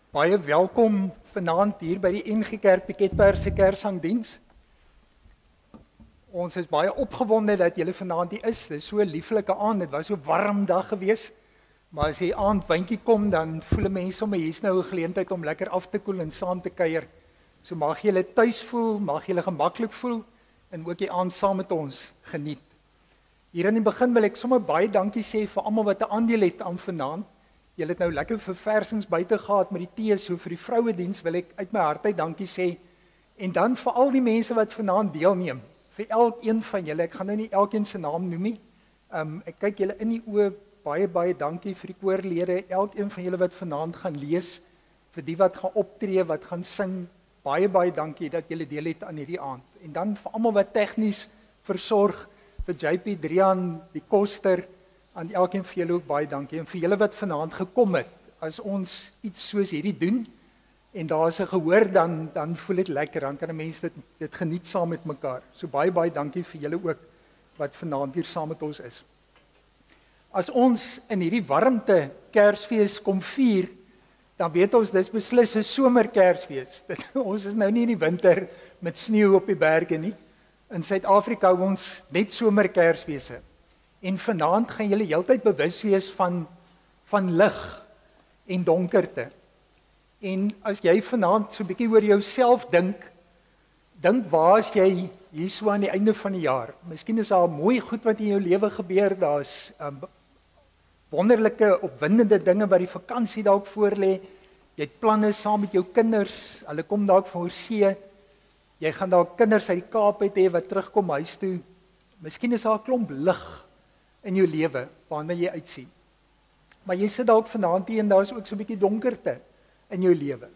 Baie welkom vanaand hier by die NG Kerk Piketberg se Kersangdiens. Ons is baie opgewonde dat julle vanaand hier is. Dit is so 'n lieflike aand. Dit was so 'n warm dag gewees. Maar as die aand windjie kom, dan voel 'n mens sommer hier's nou 'n geleentheid om lekker af te koel en saam te kuier. So mag julle tuis voel, mag julle gemaklik voel en ook die aand saam met ons geniet. Hier in die begin wil ek sommer baie dankie sê vir almal wat 'n aandeel het aan vanaand. Julle het nou lekker verversings buite gehad met die tee, so vir die vrouediens wil ek uit my hart uit dankie sê. En dan vir al die mense wat vanaand deelneem, vir elkeen van julle, ek gaan nou nie elkeen se naam noem nie. Ek kyk julle in die oë, baie dankie vir die koorlede, elkeen van julle wat vanaand gaan lees, vir die wat gaan optree, wat gaan sing, baie dankie dat julle deel het aan hierdie aand. En dan vir almal wat tegnies versorg, vir JP, Drian, die koster, aan elkeen vir julle ook baie dankie. En vir julle wat vanaand gekom het, as ons iets soos hierdie doen, en daar is 'n gehoor, dan voel dit lekker, dan kan 'n mens dit geniet saam met mekaar. So baie dankie vir julle ook, wat vanaand hier saam met ons is. As ons in hierdie warmte Kersfees kom vier, dan weet ons dis beslis 'n somerkersfees. Ons is nou nie in die winter met sneeu op die berge nie. In Suid-Afrika hou ons net somerkersfeeste. En vanaand gaan julle heeltyd bewus wees van lig en donkerte. En as jy vanaand so 'n bietjie oor jouself dink waar is jy hier so aan die einde van die jaar? Miskien is daar mooi goed wat in jou lewe gebeur, daar's wonderlike, opwindende dinge wat die vakansie dalk voorlê. Jy het planne saam met jou kinders, hulle kom dalk voor see. Jy gaan dalk kinders uit die Kaap uit hê wat terugkom huis toe. Miskien is daar 'n klomp lig in jou lewe waarna jy uitsien. Maar jy sit dalk vanaand hier en daar is ook so 'n bietjie donkerte in jou lewe.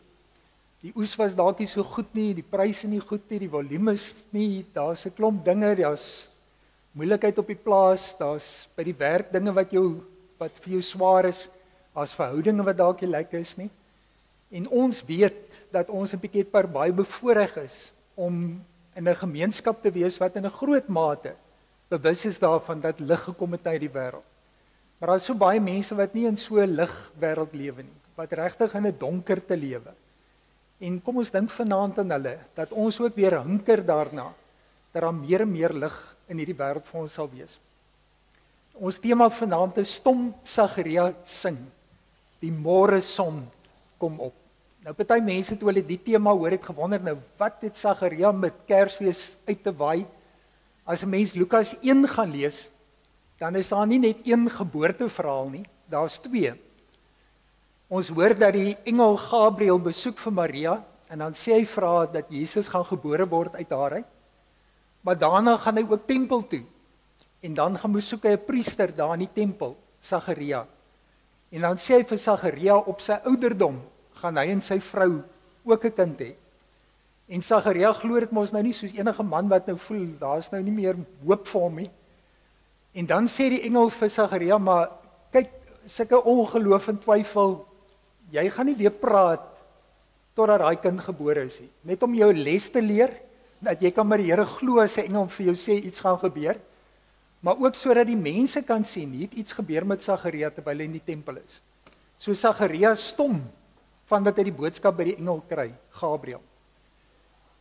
Die oes was dalk nie so goed nie, die pryse nie goed nie, die volume is nie, daar's 'n klomp dinge, daar's moeilikheid op die plaas, daar's by die werk dinge wat vir jou swaar is, daar's verhoudinge wat dalk nie lekker is nie. En ons weet dat ons in Piketberg baie bevoorreg is om in 'n gemeenskap te wees wat in 'n groot mate bewus is daarvan dat lig gekom het uit die wêreld. Maar daar is so baie mense wat nie in so 'n lig wêreld lewe nie, wat regtig in 'n donkerte lewe. En kom ons dink vanaand aan hulle, dat ons ook weer hunker daarna, dat daar meer en meer lig in hierdie wêreld vir ons sal wees. Ons tema vanaand is Stom Sagaria sing, die môre son kom op. Nou party mense toe hulle die tema hoor het gewonder, nou wat het Sagaria met Kersfees uit te waai? As 'n mens Lukas 1 gaan lees, dan is daar nie net een geboorteverhaal nie, daar's twee. Ons hoor dat die engel Gabriël besoek vir Maria, en dan sê hy vir haar dat Jesus gaan gebore word uit haar uit. Maar daarna gaan hy ook tempel toe, en dan gaan besoek hy 'n priester daar in die tempel, Sagaria. En dan sê hy vir Sagaria, op sy ouderdom, gaan hy en sy vrou ook 'n kind hê. En Sagaria glo dit mos nou nie soos enige man wat nou voel, daar's nou nie meer hoop vir hom nie. En dan sê die engel vir Sagaria, maar kyk, sulke ongeloof en twyfel, jy gaan nie weer praat totdat daai kind gebore is nie. Net om jou les te leer, dat jy kan met die Here glo as 'n engel vir jou sê iets gaan gebeur, maar ook sodat die mense kan sien, hier het iets gebeur met Sagaria terwyl hy in die tempel is. So Sagaria stom, van dat hy die boodskap by die engel kry, Gabriël.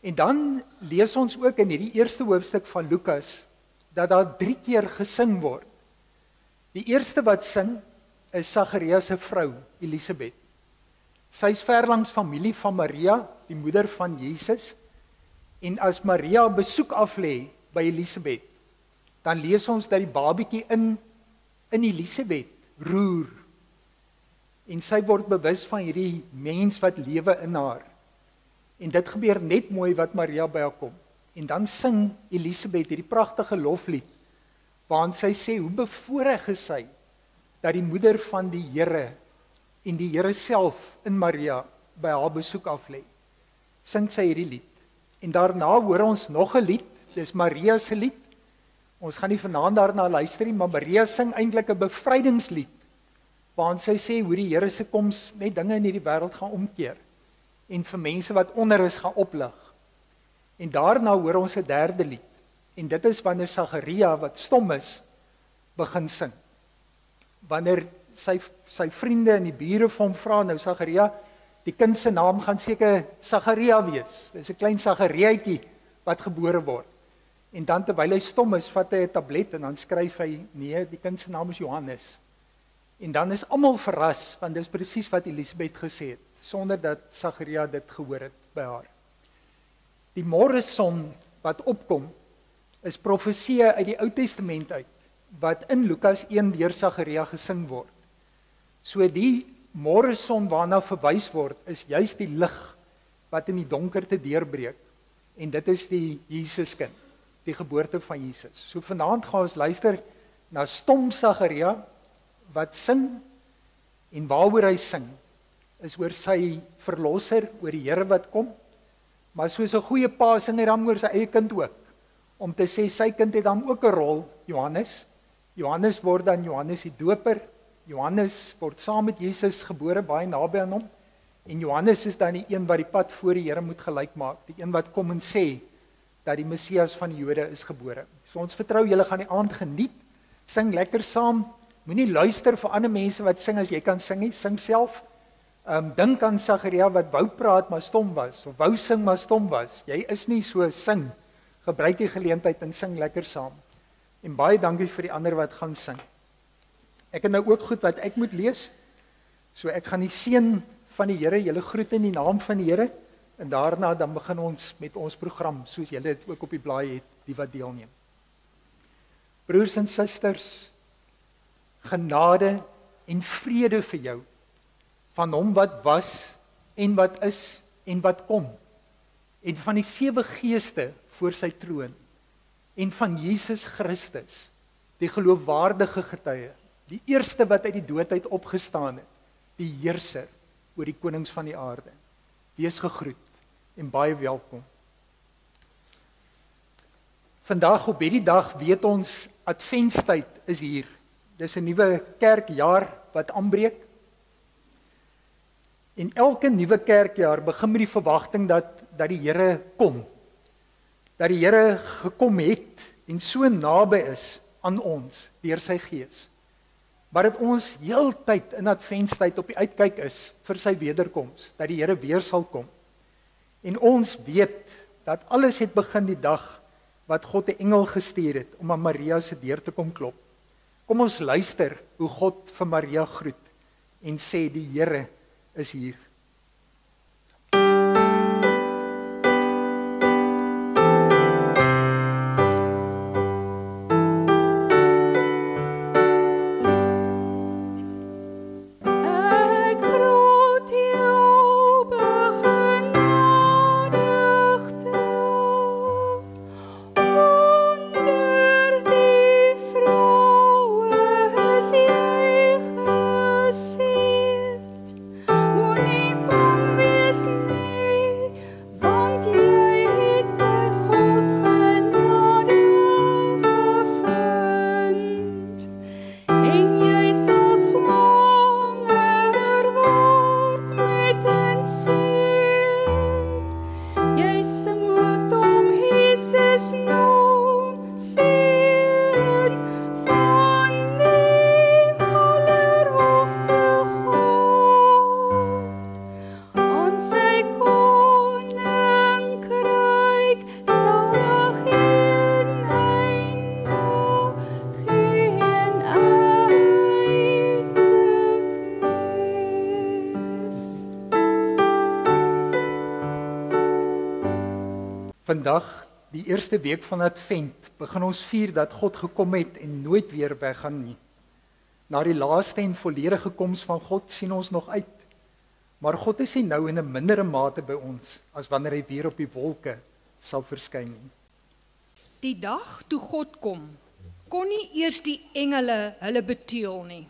En dan lees ons ook in hierdie eerste hoofstuk van Lukas, dat daar 3 keer gesing word. Die eerste wat sing, is Sagaria se vrou, Elisabeth. Sy is verlangs familie van Maria, die moeder van Jesus, en as Maria besoek aflê by Elisabeth, dan lees ons dat die babietjie in Elisabeth roer, en sy word bewus van hierdie mens wat lewe in haar. En dit gebeur net mooi wat Maria by haar kom. En dan sing Elisabeth hierdie pragtige loflied, waarin sy sê hoe bevoorreg is sy, dat die moeder van die Here, en die Here self in Maria, by haar besoek aflê. Sing sy hierdie lied. En daarna hoor ons nog 'n lied, dis Maria se lied. Ons gaan nie vanaand daarna luister nie, maar Maria sing eintlik 'n bevrydingslied, waarin sy sê hoe die Here se koms net dinge in hierdie wêreld gaan omkeer, en vir mense wat onder is gaan oplig. En daarna hoor ons 'n derde lied, en dit is wanneer Sagaria, wat stom is, begin sing. Wanneer sy vriende en die bure van hom vra, nou Sagaria, Die kind se naam gaan seker Sagaria wees. Dis 'n klein Sagariaatjie wat gebore word. En dan terwyl hy stom is, vat hy 'n tablet en dan skryf hy, nee, die kind se naam is Johannes. En dan is almal verras, want dis presies wat Elisabeth gesê het, sonder dat Sagaria dit gehoor het by haar. Die môreson wat opkom, is profeseë uit die Ou Testament uit, wat in Lukas 1 deur Sagaria gesing word. So die môreson waarna verwys word, is juis die lig wat in die donkerte deurbreek. En dit is die Jesuskind, die geboorte van Jesus. So vanaand gaan ons luister na stom Sagaria wat sing, en waaroor hy sing is oor sy verlosser, oor die Here wat kom. Maar soos 'n goeie pa sing hy dan oor sy eie kind ook, om te sê sy kind het dan ook 'n rol, Johannes. Johannes word dan Johannes die Doper. Johannes word saam met Jesus gebore, baie naby aan hom. En Johannes is dan die een wat die pad voor die Here moet gelyk maak, die een wat kom en sê dat die Messias van die Jode is gebore. So ons vertrou julle gaan die aand geniet, sing lekker saam, moenie luister vir ander mense wat sing as jy kan sing nie, sing self. Dink aan Sagaria wat wou praat maar stom was, of wou sing maar stom was. Jy is nie so sing, gebruik die geleentheid en sing lekker saam. En baie dankie vir die ander wat gaan sing. Ek het nou ook goed wat ek moet lees, so ek gaan die seën van die Here, julle groet in die naam van die Here, en daarna dan begin ons met ons program, soos julle dit ook op die blaai het, die wat deelneem. Broers en susters, genade en vrede vir jou, van hom wat was, en wat is, en wat kom, en van die 7 geeste voor sy troon, en van Jesus Christus, die geloofwaardige getuie, die eerste wat uit die dood uit opgestaan het, die heerser oor die konings van die aarde. Wees gegroet en baie welkom. Vandag op hierdie dag weet ons, adventstyd is hier. Dis 'n nuwe kerkjaar wat aanbreek. En elke nuwe kerkjaar begin met die verwagting dat die Here kom. Dat die Here gekom het en so naby is aan ons deur sy Gees. Maar dat ons heeltyd in adventstyd op die uitkyk is vir sy wederkoms, dat die Here weer sal kom. En ons weet dat alles het begin die dag wat God 'n engel gestuur het om aan Maria se deur te kom klop. Kom ons luister hoe God vir Maria groet en sê die Here is hier. Vandag, die eerste week van Advent, begin ons vier dat God gekom het en nooit weer weggaan nie. Na die laaste en volledige koms van God sien ons nog uit. Maar God is nie nou in 'n mindere mate by ons as wanneer hy weer op die wolke sal verskyn nie. Die dag toe God kom, kon nie eers die engele hulle beteël nie.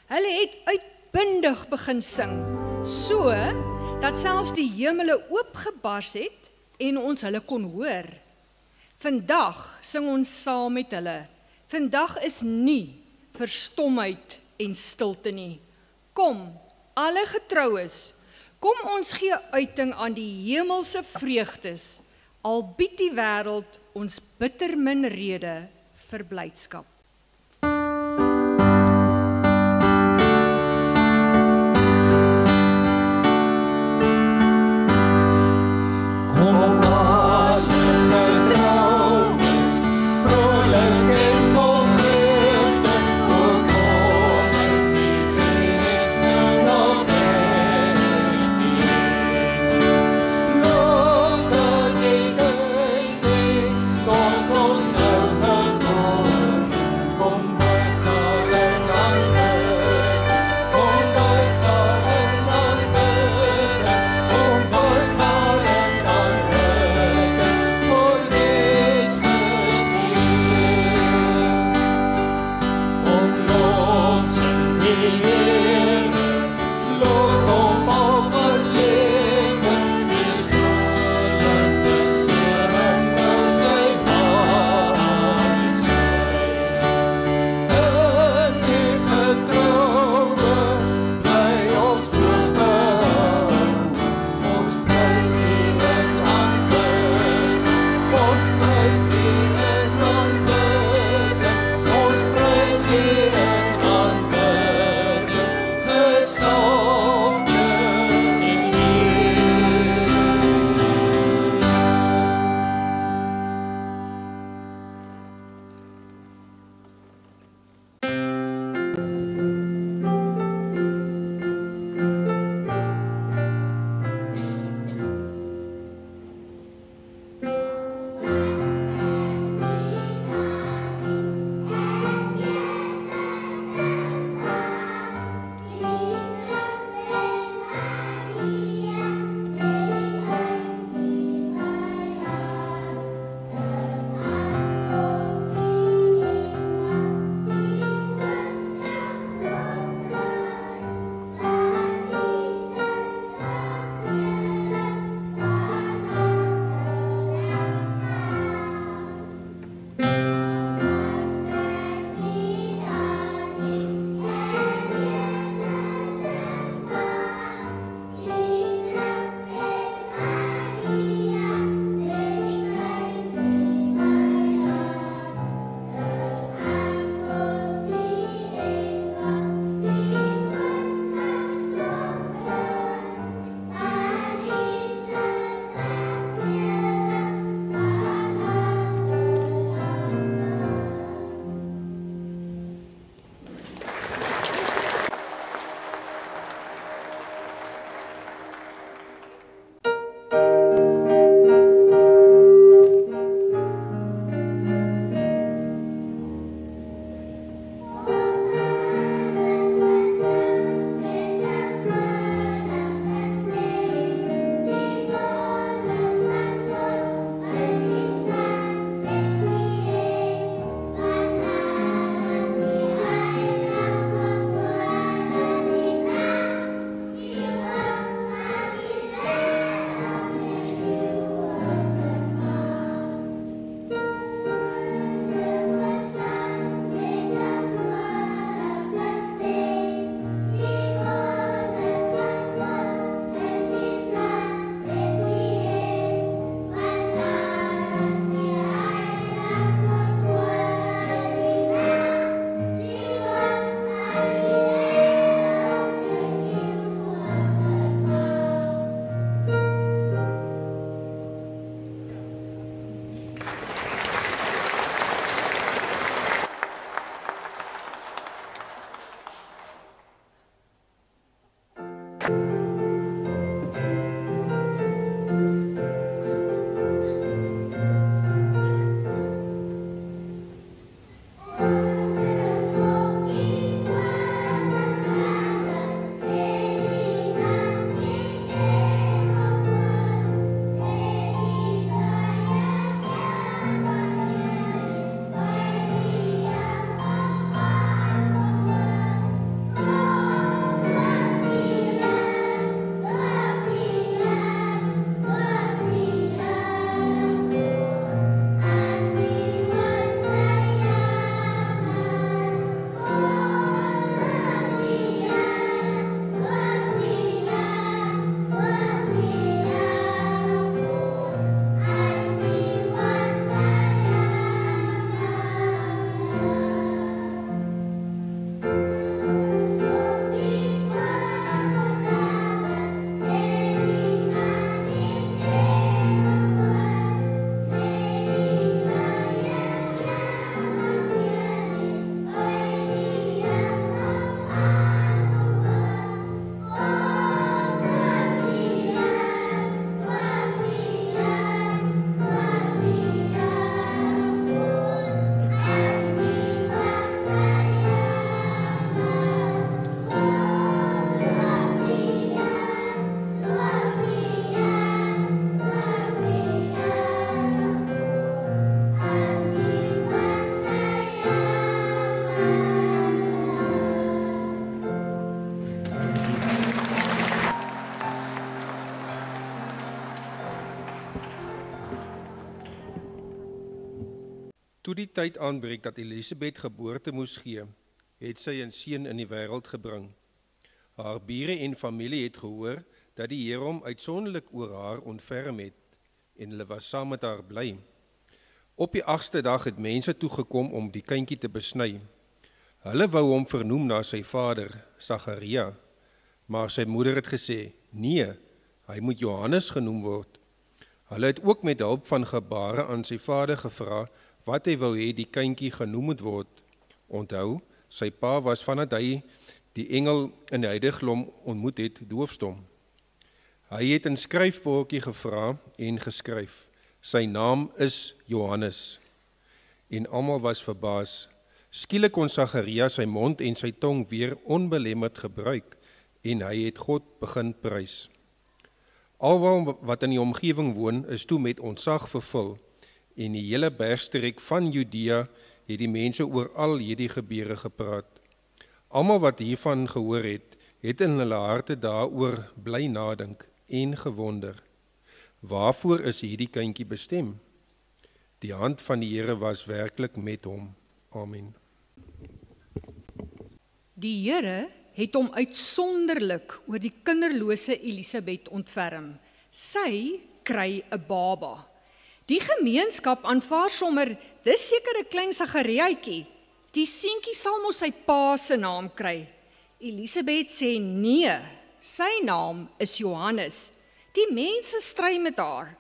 Hulle het uitbundig begin sing, so dat selfs die hemele oopgebars het en ons hulle kon hoor. Vandag sing ons saam met hulle. Vandag is nie vir stomheid en stilte nie. Kom, alle getroues, kom ons gee uiting aan die hemelse vreugdes, al bied die wêreld ons bitter min rede vir blydskap. Toe die tyd aanbreek dat Elisabeth geboorte moes gee, het sy 'n seun in die wêreld gebring. Haar bure en familie het gehoor dat die Here hom uitsonderlik oor haar ontferm het, en hulle was saam met haar bly. Op die 8ste dag het mense toegekom om die kindjie te besny. Hulle wou hom vernoem na sy vader, Sagaria, maar sy moeder het gesê, nee, hy moet Johannes genoem word. Hulle het ook met hulp van gebare aan sy vader gevra, wat hy wou hê die kindjie genoem moet word. Onthou, sy pa was vandat hy die engel in die heiligdom ontmoet het, doofstom. Hy het 'n skryfbordjie gevra en geskryf, sy naam is Johannes. En almal was verbaas. Skielik kon Sagaria sy mond en sy tong weer onbelemmerd gebruik, en hy het God begin prys. Almal wat in die omgewing woon, is toe met ontzag vervul, en die hele bergstreek van Judea het die mense oor al hierdie gebeure gepraat. Almal wat hiervan gehoor het, het in hulle harte daaroor bly nadink en gewonder. Waarvoor is hierdie kindjie bestem? Die hand van die Here was werklik met hom. Amen. Die Here het hom uitsonderlik oor die kinderlose Elisabeth ontferm. Sy kry 'n baba. Die gemeenskap aanvaar sommer, dis seker 'n klein Sagariaatjie. Die seentjie sal mos sy pa se naam kry. Elisabeth sê nee, sy naam is Johannes. Die mense stry met haar.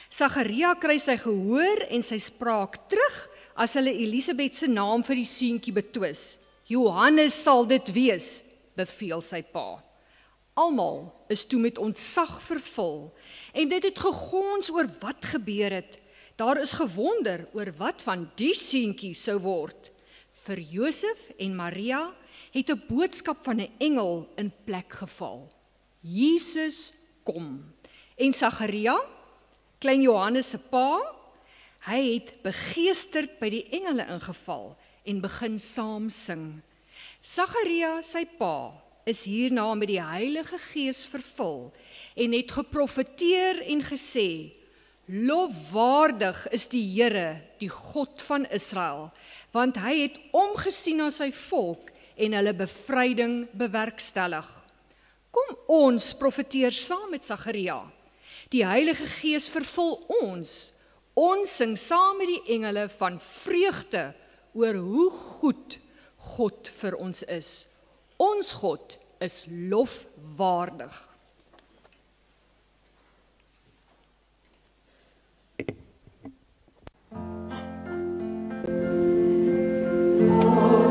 Sagaria kry sy gehoor en sy spraak terug as hulle Elisabeth se naam vir die seentjie betwis. Johannes sal dit wees, beveel sy pa. Almal is toe met ontzag vervul en dit het gegons oor wat gebeur het. Daar is gewonder oor wat van die seentjie sou word. Vir Josef en Maria het 'n boodskap van 'n engel in plek geval. Jesus kom. En Sagaria, klein Johannes se pa, hy het begeesterd by die engele ingeval en begin saam sing. Sagaria, sy pa, is hierna met die Heilige Gees vervul en het geprofeteer en gesê, lofwaardig is die Here, die God van Israel, want hy het omgesien na sy volk en hulle bevryding bewerkstellig. Kom ons profeteer saam met Sagaria. Die Heilige Gees vervul ons. Ons sing saam met die engele van vreugde oor hoe goed God vir ons is. Ons God is lofwaardig. Ons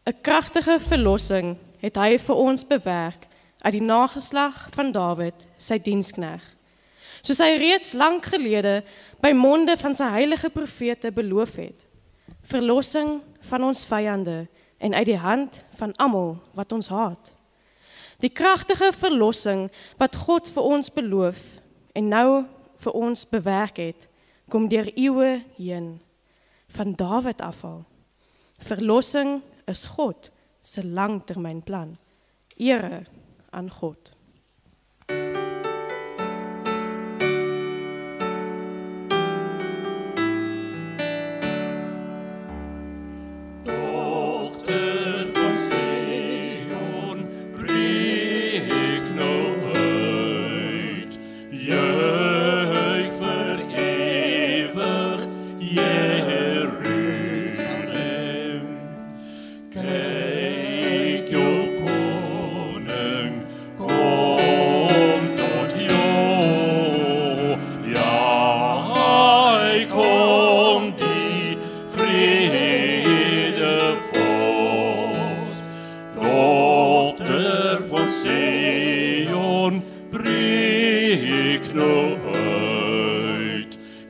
'n kragtige verlossing het hy vir ons bewerk uit die nageslag van Dawid, sy dienskneg. Soos hy reeds lank gelede by monde van sy heilige profete beloof het. Verlossing van ons vyande en uit die hand van almal wat ons haat. Die kragtige verlossing wat God vir ons beloof en nou vir ons bewerk het, kom deur eeue heen, van Dawid afval. Verlossing is God se langtermynplan. Ere aan God. Kom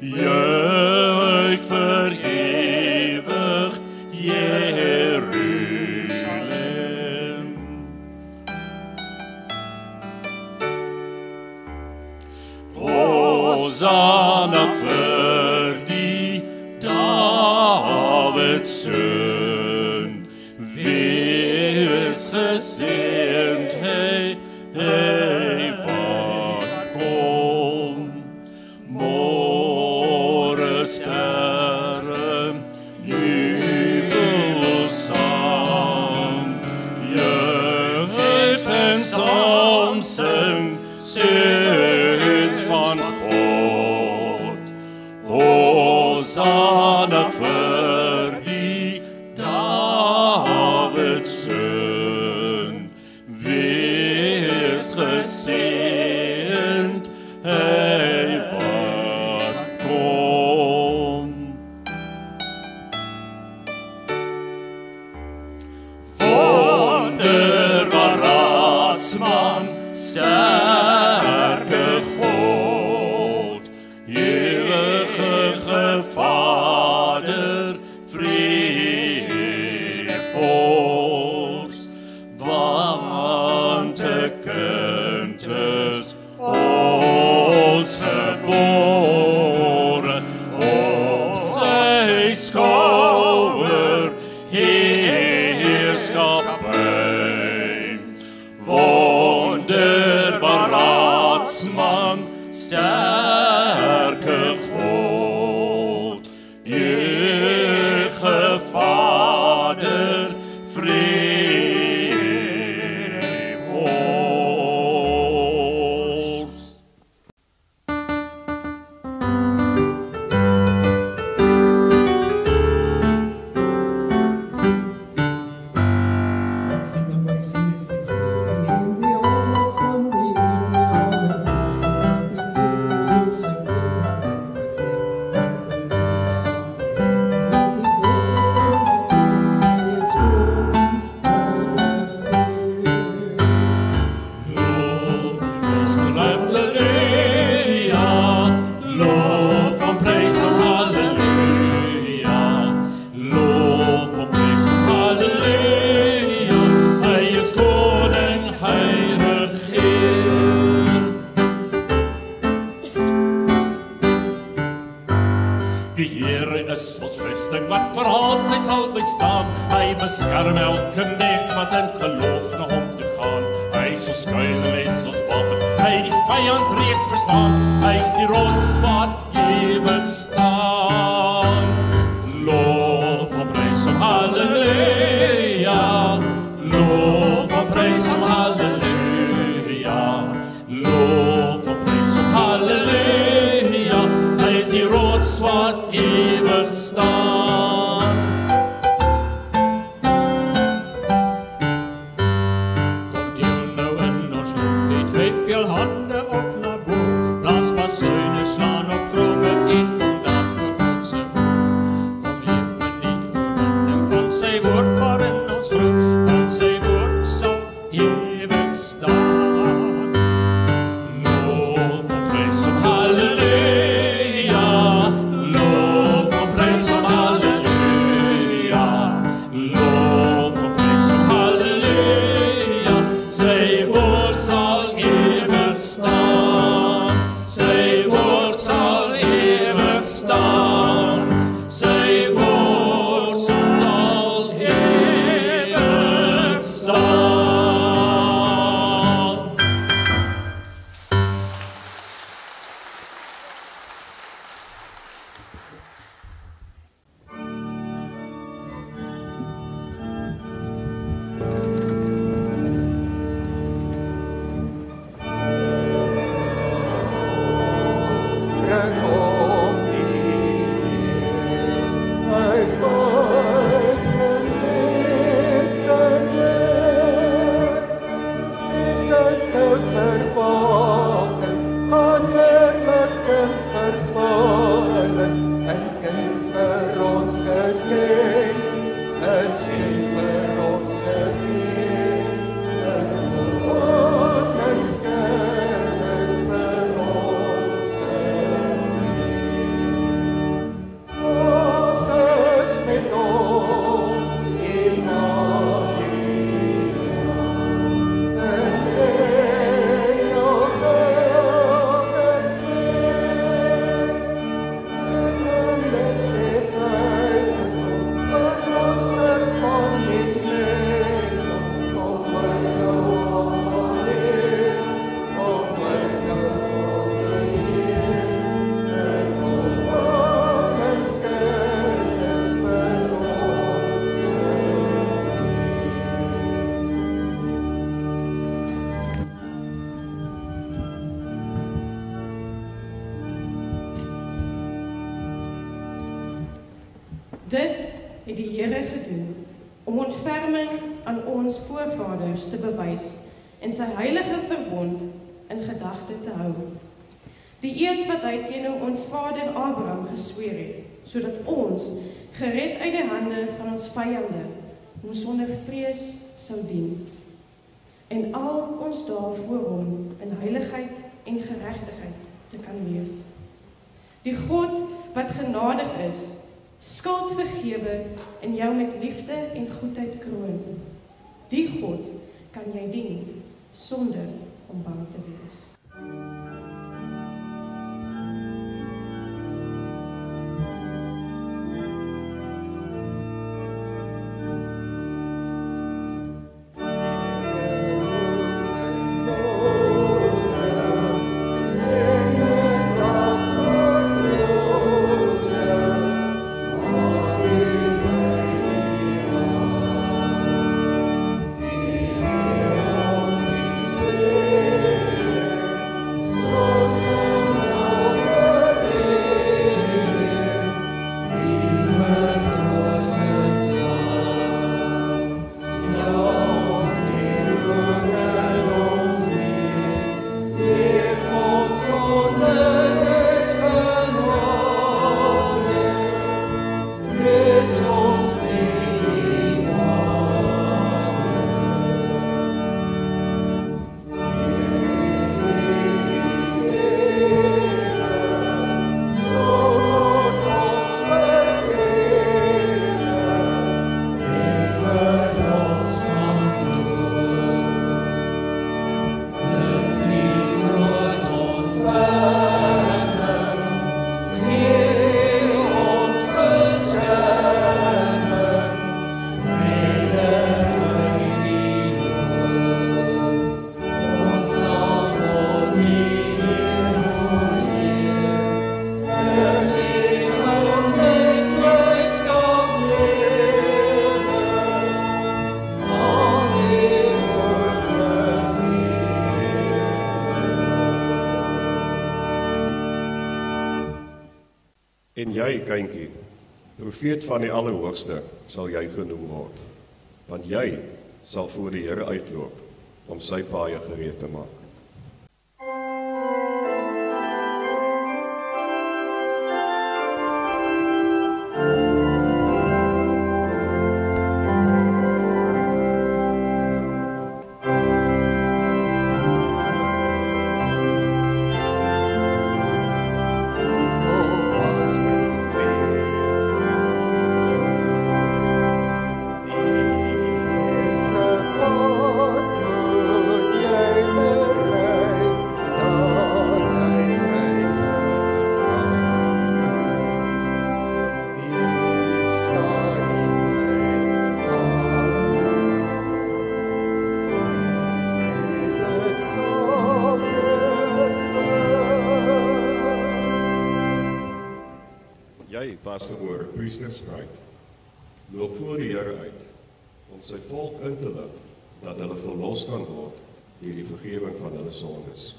juich vir ewig Jerusalem. Hosanna vir die Dawid seun, wees geseënd hy wat kom. Môre sterre, jubelsang, juich en saam sing, seun van God. Hosanna vir die Dawid seun, wees geseënd hy wat kom. Wonderbaar raadsman, sterke God, ewige Vader, vrede vors, want 'n kind is ons gebore, op sy skouer heerskappy. Wonderbaar raadsman, sterke God, ewige Vader, vrede vors. Ek sien in my gees die glorie en die almacht van die Here, die Allerhoogste, want die liefde oor sy koninkryk begeer, en Loof en prys hom, halleluja. Loof en prys hom, halleluja. Hy is koning, hy regeer. Die Here is ons vesting wat vir altyd sal bestaan. Hy beskerm elke mens wat in geloof na hom toe gaan. Hy is ons skuilings, ons wapen, hy die vyand reeds verslaan. Hy is die rots wat ewig staan. Loof en prys hom, halleluja. Loof en prys hom, halleluja. Loof en prys hom, halleluja. Hy is die rots wat ewig staan. Kom deel nou in ons loflied, het veel hande op na bo, blaas basuine, slaan op tromme en kom dans voor God se oor. Kom leef in die oorwinning van sy woord waarin ons glo, want sy woord sal ewig staan. Loof en prys hom, halleluja. Loof en prys hom, halleluja. Loof en prys hom, halleluja. Sy woord sal ewig staan. Sy woord sal ewig staan. Sy woord sal ewig staan. Bring hom die Dit het die Here gedoen om ontferming aan ons voorvaders te bewys en sy heilige verbond in gedagte te hou. Die eed wat hy teenoor ons vader Abraham gesweer het, sodat ons, gered uit die hande van ons vyande, hom sonder vrees sou dien. En al ons dae voor hom in heiligheid en geregtigheid te kan leef. Die God wat genadig is, skuld vergewe en jou met liefde en goedheid kroon. Die God kan jy dien sonder om bang te wees. En jy, kindjie, profeet van die Allerhoogste, sal jy genoem word, want jy sal voor die Here uitloop om sy paaie gereed te maak. Jy, pasgebore priestersbruid, loop voor die Here uit om sy volk in te lig dat hulle verlos kan word deur die vergifnis van hulle sondes.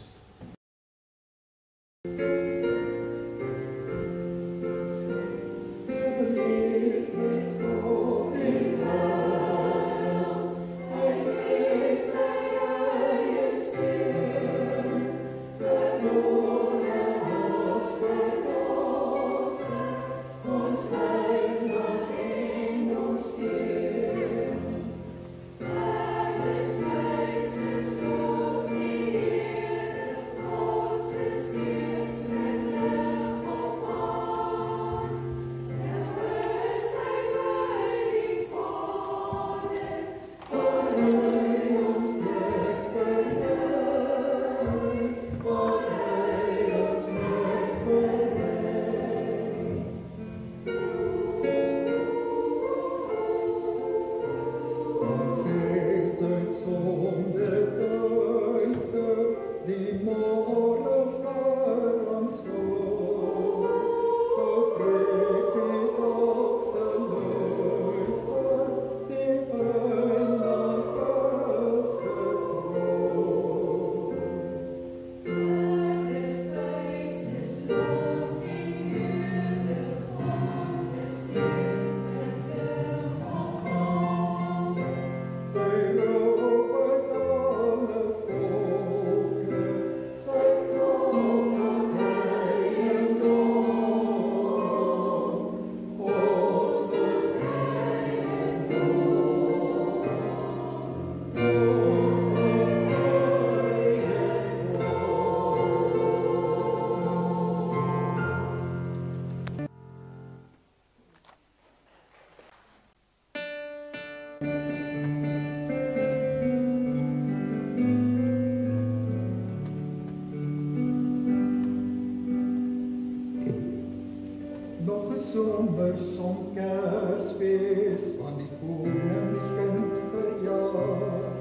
Nog 'n somersom Kersfees van die koningskind verjaar.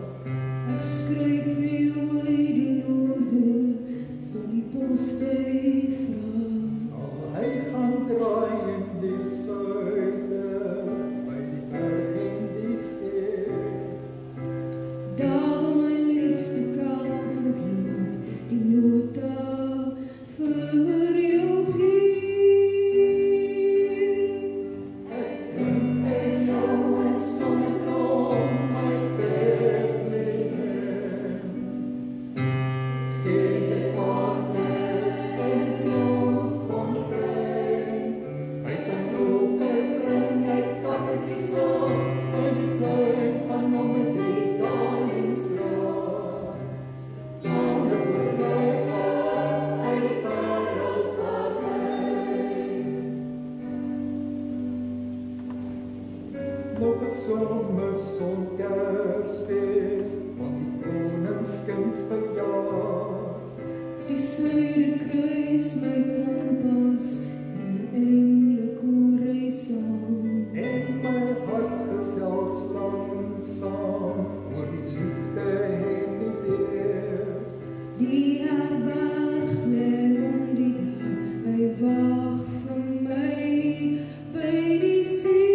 Ek skryf vir jou uit die noorde, so die postduif vra. Sal hy gaan draai in die suide, by die berg en die see. Daar my liefde kan verloop, die nota vir jou gee. Ek sing vir jou en sonneblom, my Bethlehem. Gee die water en bloem van vrei, uit 'n hoever bring ek kappertjies op, in die tuin van nommer 3 Koningsstraat. Hande bedrywe uit wêreld verby. Nog 'n somersom Kersfees van die koningskind verjaar. Die Suiderkruis my kompas en 'n engelekoor ry saam. En my hart gesels langsaam oor die liefde en die weer. Die herberg lê om die dag, hy wag vir my by die see.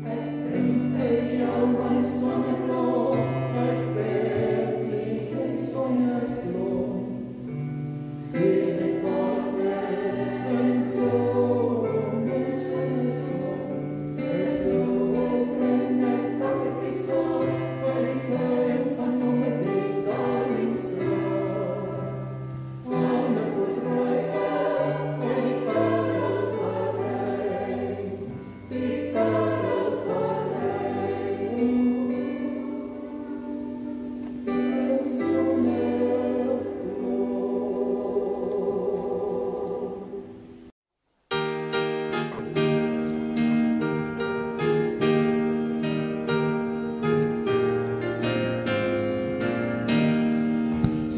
Ek bring vir jou my sonneblom, my Bethlehem sonneblom. Gee die water en bloem en sonneblom. Ek bring ek kappertjies op, by die tuin van nommer 3 Koningsstraat. Hande bedrywe en die parel verby, die parel verby.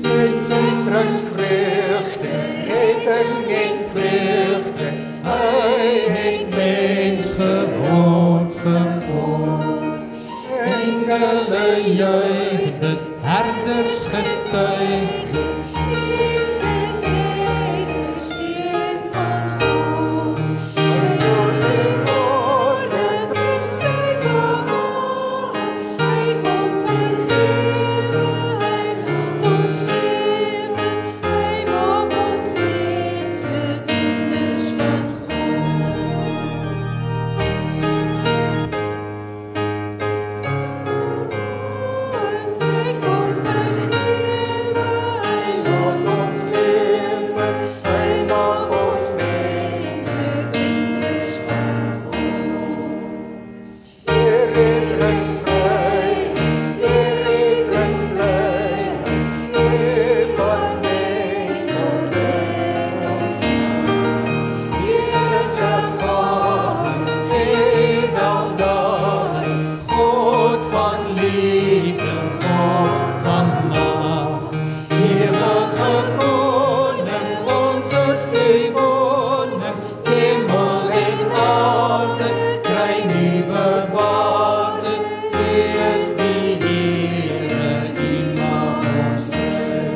Jezus brengt vreugde, redding en vreugde. Hij heeft mens geword, verword. Engelen juichten, herders getuigden. Jezus leider, Seun van God. Hij door die woorden brengt sy behaag. Hy kom vergewe, hy laat ons lewe. Hy maak ons mense kinders van God. Hy kom vergewe, hy laat ons lewe. Hy maak ons mense kinders van God. Hier brengt vrijheid, hier brengt vrijheid. Hier wat mens wordt in ons land. Heerlijke God, sê wel daar. God van liefde, God van macht. Eeuwige koning, onze Stewoning. Hemel en aarde, kry nuwe waarde. U is die Here, U maak ons vry.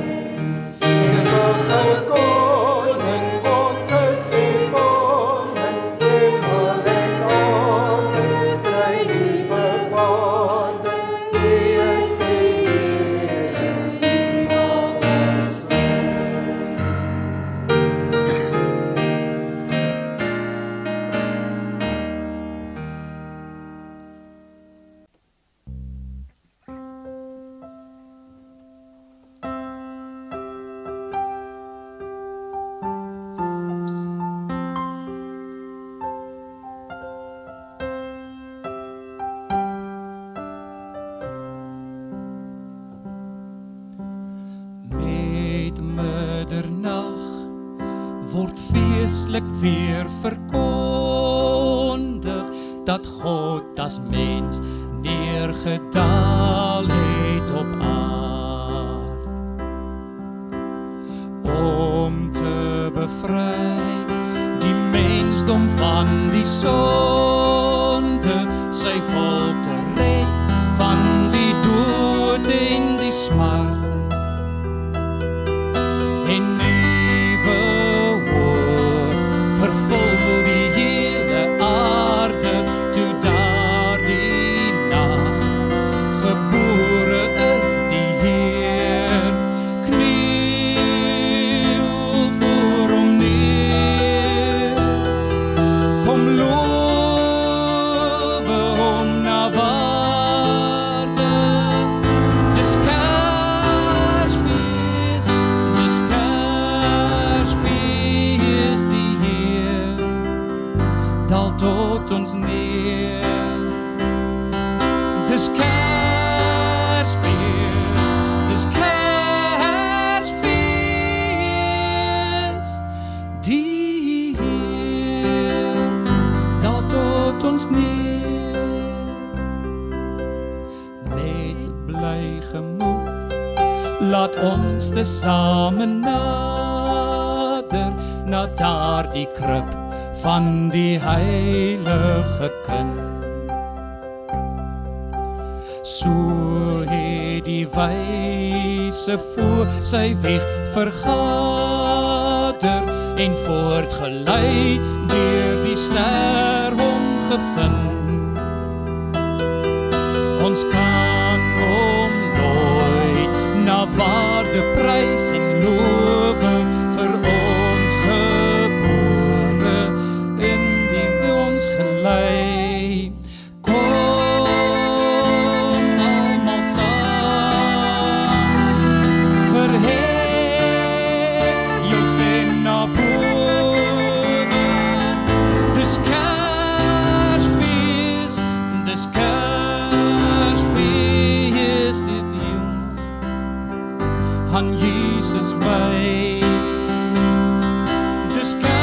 Eeuwige koning, onze Stewoning. Hemel en aarde, kry nuwe waarde. U is die Here, U maak ons vry. Met middernag word feestlik weer verkondig dat God as mens neergedaal het op aard om te bevry mensdom van die sonde, sy volk te red van die dood en die smart. En nuwe hoop vervul die hele aarde, toe daardie nag gebore is die Heer. Kniel voor hom neer, kom lowe hom na waarde. Dis Kersfees, die Heer daal tot ons neer. Dis Kersfees, die Heer daal tot ons neer. Met bly gemoed, laat ons tesame nader na daardie krib van die heilige kind. So het die wyse voor sy weg vergader en voortgelei deur die ster hom gevind. Ons kan hom nooit na waarde prys en lowe vir ons gebore en die ons gelei. Aan Jesus wy. Dis Kersfees,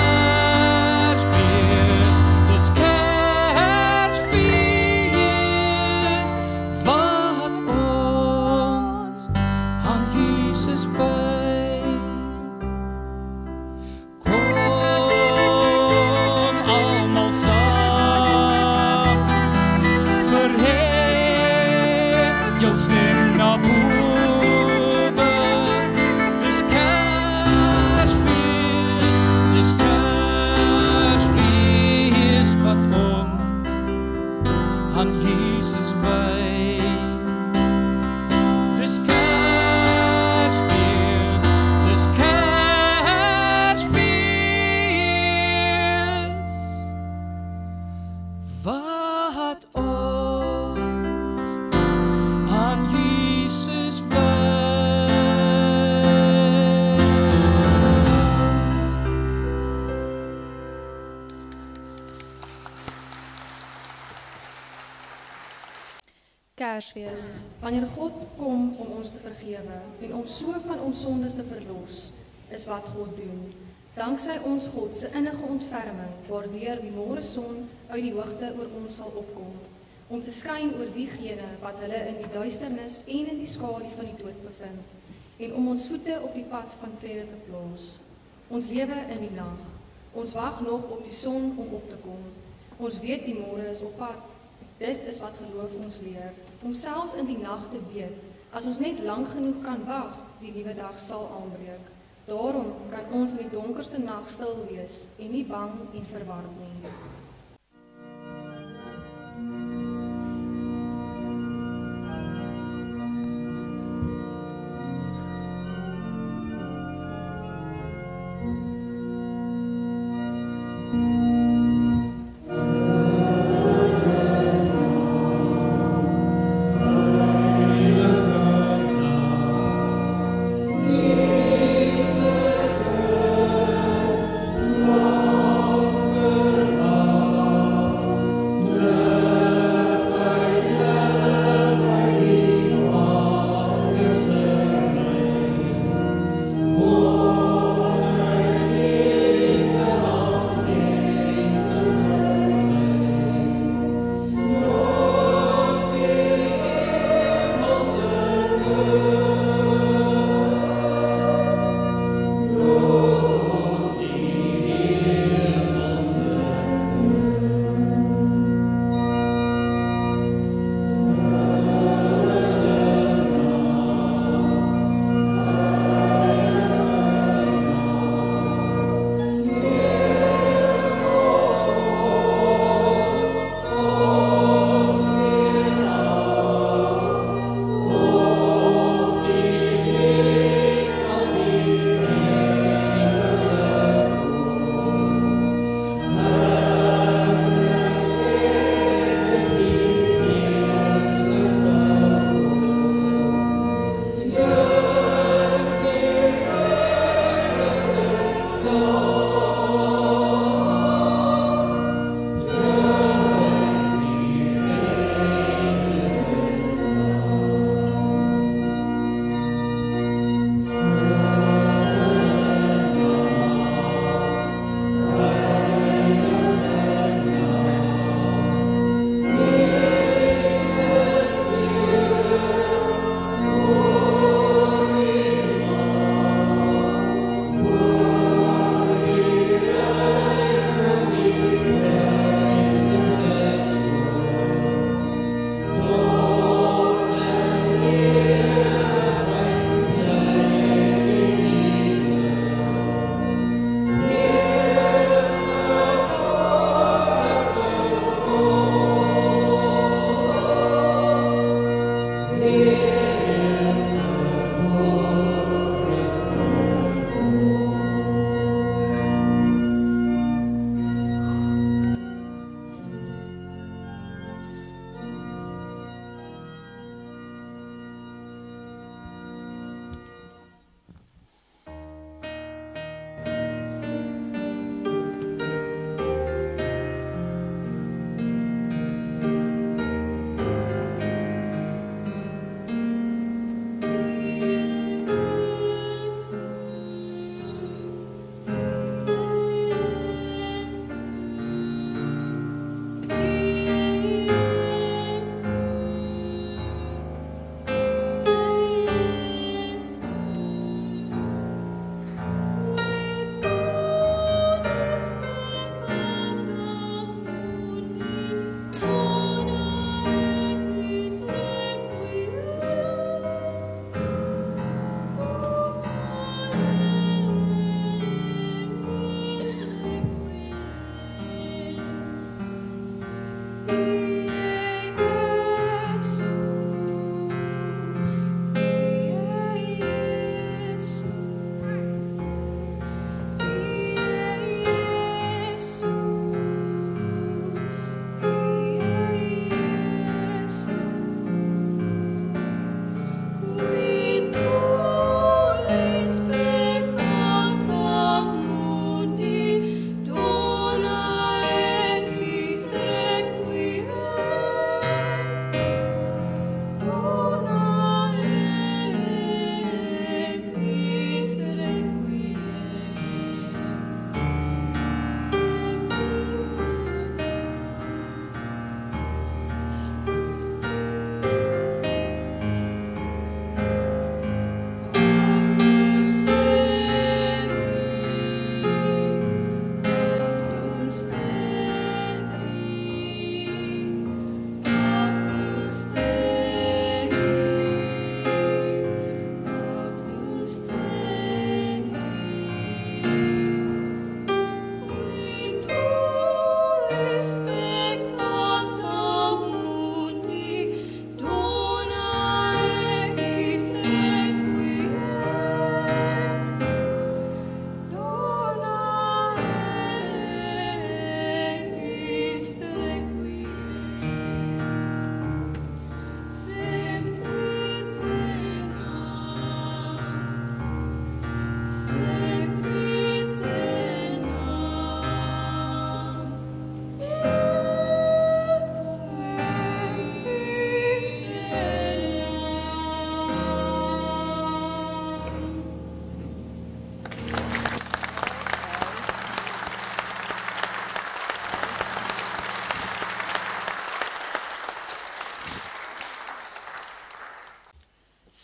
wat ons aan Jesus wy. Kom almal saam, verhef jou stem na bo. Aan Jesus wy. Dis Kersfees, wat ons aan Jesus wy. Kersfees, wanneer God kom om ons te vergewe en ons so van ons sondes te verlos, is wat God doen. Danksy ons God se innige ontferming, waardeur die môre son uit die hoogte oor ons sal opkom, om te skyn oor diegene wat hulle in die duisternis en in die skadu van die dood bevind, en om ons voete op die pad van vrede te plaas. Ons lewe in die nag. Ons wag nog op die son om op te kom. Ons weet die môre is op pad. Dit is wat geloof ons leer, om selfs in die nag te weet, as ons net lank genoeg kan wag, die nuwe dag sal aanbreek. Daarom kan ons in die donkerste nag stil wees en nie bang en verward nie. Oh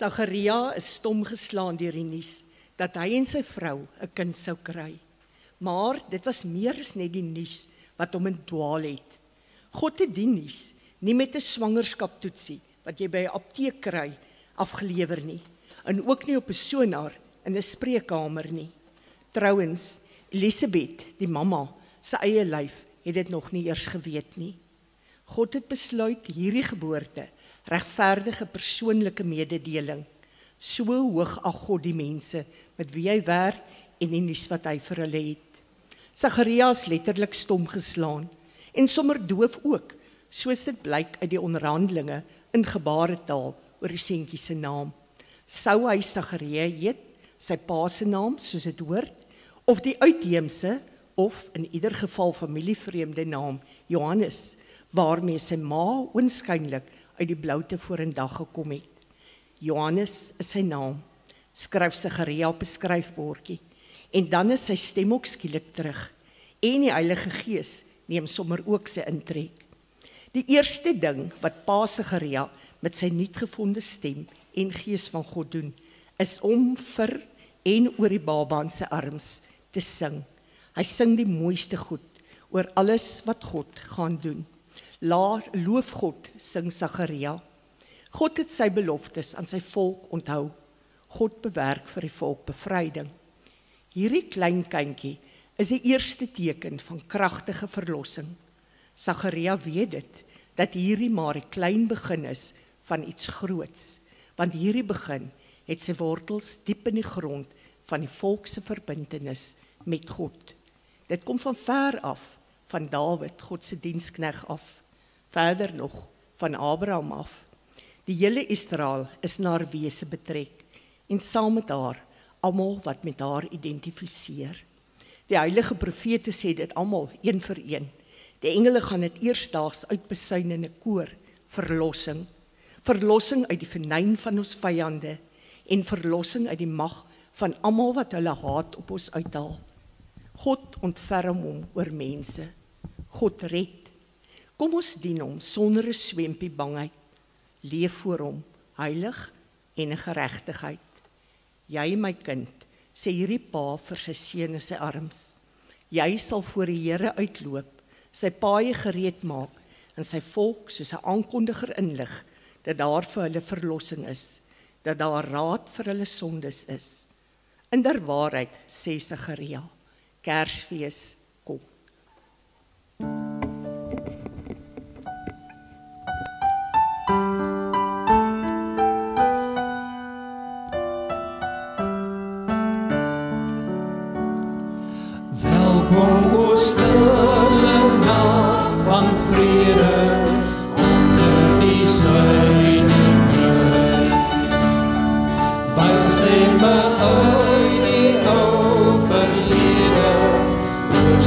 Sagaria is stom geslaan deur die nuus dat hy en sy vrou 'n kind sou kry. Maar dit was meer as net die nuus wat hom in dwaal het. God het die nuus nie met 'n swangerskaptoetsie wat jy by 'n apteek kry afgelewer nie, en ook nie op 'n sonaar in 'n spreekkamer nie. Trouwens, Elisabeth, die mamma, sy eie lyf het dit nog nie eers geweet nie. God het besluit hierdie geboorte regverdige persoonlike mededeling. So hoog ag God die mense met wie hy werk en die nuus wat hy vir hulle het. Sagaria is letterlik stom geslaan en sommer doof ook, soos dit blyk uit die onderhandelinge in gebaretaal oor die seentjie se naam. Sou hy Sagaria heet, sy pa se naam soos dit hoort, of die uitheemse of in ieder geval familievreemde naam Johannes, waarmee sy ma oënskynlik uit die bloute vorendag gekom het. Johannes is sy naam, skryf Sagaria op 'n skryfbordjie, en dan is sy stem ook skielik terug, en die Heilige Gees neem sommer ook sy intrek. Die eerste ding wat pa Sagaria met sy nuutgevonde stem en gees van God doen, is om vir en oor die baba in sy arms te sing. Hy sing die mooiste goed oor alles wat God gaan doen. Loof God, sing Sagaria. God het sy beloftes aan sy volk onthou. God bewerk vir die volk bevryding. Hierdie klein kindjie is die eerste teken van kragtige verlossing. Sagaria weet dit, dat hierdie maar 'n klein begin is van iets groots, want hierdie begin het sy wortels diep in die grond van die volk se verbintenis met God. Dit kom van ver af, van Dawid, God se dienskneg af, verder nog van Abraham af. Die hele Israel is na haar wese betrek en saam met haar almal wat met haar identifiseer. Die heilige profete sê dit almal een vir een. Die engele gaan dit eersdaags uitbesuin in 'n koor, verlossing. Verlossing uit die venyn van ons vyande en verlossing uit die mag van almal wat hulle haat op ons uithaal. God ontferm hom oor mense. God red. Kom ons dien hom sonder 'n swempie bangheid. Leef voor hom, heilig en in geregtigheid. Jy, my kind, sê hierdie pa vir sy seun in sy arms. Jy sal voor die Here uitloop, sy paaie gereed maak en sy volk soos 'n aankondiger inlig dat daar vir hulle verlossing is, dat daar raad vir hulle sondes is. In der waarheid, sê Sagaria, Kersfees kom. Welkom o stille nag van vrede onder die suidenkruis. Waar stemme uit die ou verlede oor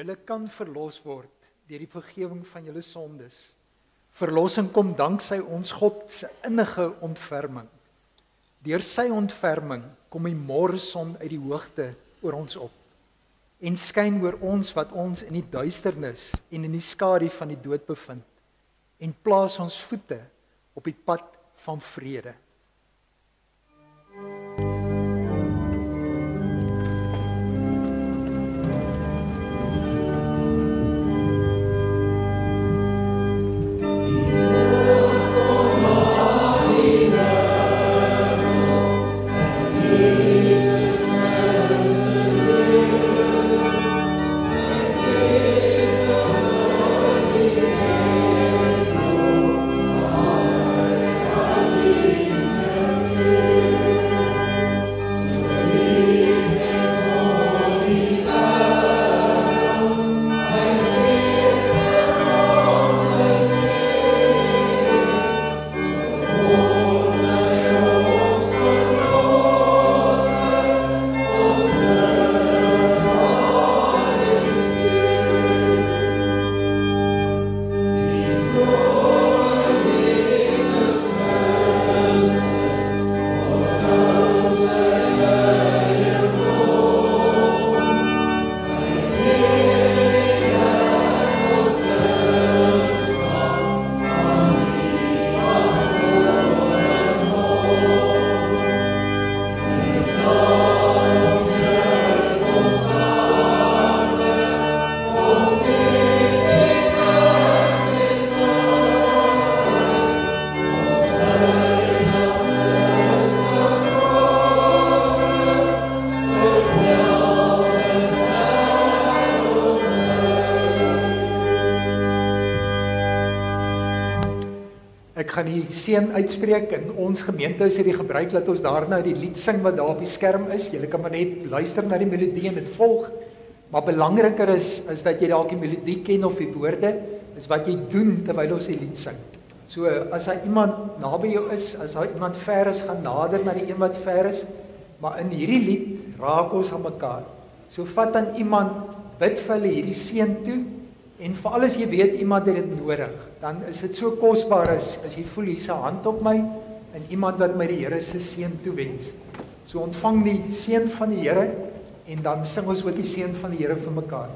Julle kan verlos word deur die vergifnis van julle sondes. Verlossing kom danksy ons God se innige ontferming. Deur sy ontferming kom die môreson uit die hoogte oor ons op en skyn oor ons wat ons in die duisternis en in die skadu van die dood bevind en plaas ons voete op die pad van vrede. Ek gaan die seën uitspreek in ons gemeente is dit die gebruik dat ons daarna die lied sing wat daar op die skerm is. Julle kan maar net luister na die melodie en dit volg. Maar belangriker is dat jy dalk die melodie ken of die woorde, is wat jy doen terwyl ons die lied sing. So as daar iemand naby jou is, as daar iemand ver is, gaan nader na die een wat ver is, maar in hierdie lied raak ons aan mekaar. So vat dan iemand, bid vir hulle hierdie seën toe, en veral as jy weet iemand het dit nodig, dan is dit so kosbaar as jy voel hier's 'n hand op my en iemand wat my die Here se seën toewens. So ontvang die seën van die Here en dan sing ons ook die seën van die Here vir mekaar.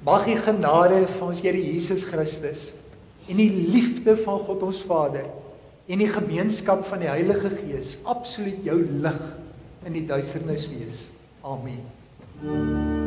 Mag die genade van ons Here Jesus Christus en die liefde van God ons Vader en die gemeenskap van die Heilige Gees absoluut jou lig in die duisternis wees. Amen.